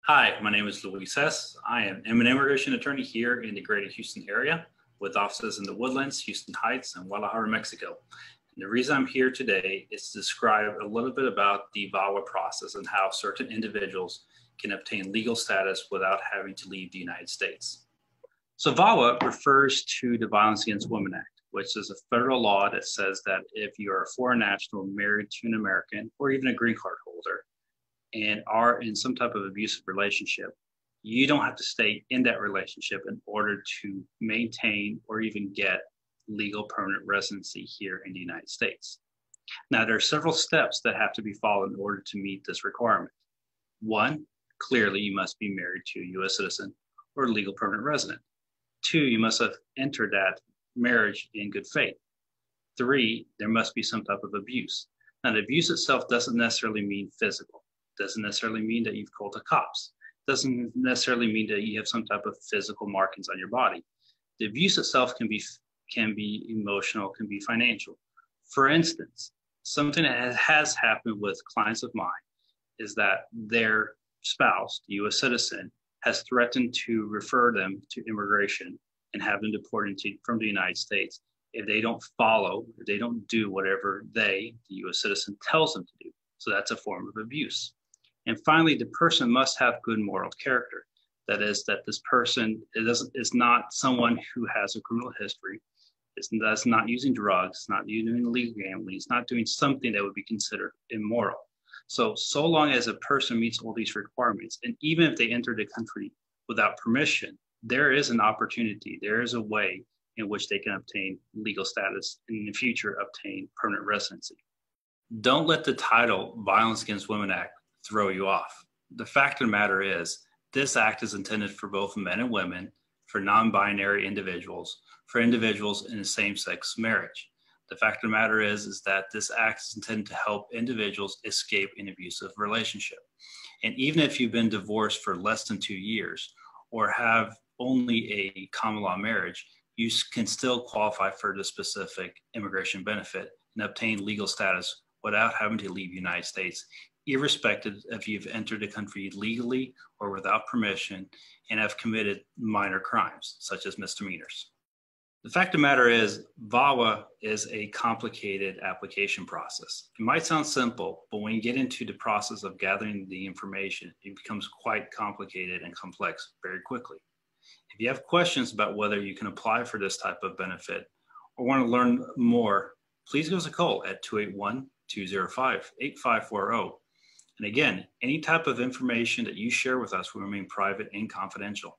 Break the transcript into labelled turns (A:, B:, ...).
A: Hi, my name is Luis Hess. I am an immigration attorney here in the greater Houston area with offices in the Woodlands, Houston Heights, and Guadalajara, Mexico. And the reason I'm here today is to describe a little bit about the VAWA process and how certain individuals can obtain legal status without having to leave the United States. So VAWA refers to the Violence Against Women Act, which is a federal law that says that if you're a foreign national married to an American or even a green card holder, and are in some type of abusive relationship, you don't have to stay in that relationship in order to maintain or even get legal permanent residency here in the United States. Now, there are several steps that have to be followed in order to meet this requirement. One, clearly you must be married to a U.S. citizen or legal permanent resident. Two, you must have entered that marriage in good faith. Three, there must be some type of abuse. Now, the abuse itself doesn't necessarily mean physical. Doesn't necessarily mean that you've called the cops. Doesn't necessarily mean that you have some type of physical markings on your body. The abuse itself can be emotional, can be financial. For instance, something that has happened with clients of mine is that their spouse, the U.S. citizen, has threatened to refer them to immigration and have them deported from the United States if they don't follow, if they don't do whatever the U.S. citizen, tells them to do. So that's a form of abuse. And finally, the person must have good moral character. That is, that this person is not someone who has a criminal history, is not using drugs, not doing illegal gambling, is not doing something that would be considered immoral. So long as a person meets all these requirements, and even if they enter the country without permission, there is an opportunity, there is a way in which they can obtain legal status and in the future obtain permanent residency. Don't let the title Violence Against Women Act throw you off. The fact of the matter is, this act is intended for both men and women, for non-binary individuals, for individuals in a same-sex marriage. The fact of the matter is that this act is intended to help individuals escape an abusive relationship. And even if you've been divorced for less than 2 years or have only a common law marriage, you can still qualify for the specific immigration benefit and obtain legal status without having to leave the United States, irrespective if you've entered the country legally or without permission and have committed minor crimes, such as misdemeanors. The fact of the matter is, VAWA is a complicated application process. It might sound simple, but when you get into the process of gathering the information, it becomes quite complicated and complex very quickly. If you have questions about whether you can apply for this type of benefit or want to learn more, please give us a call at 281-205-8540. And again, any type of information that you share with us will remain private and confidential.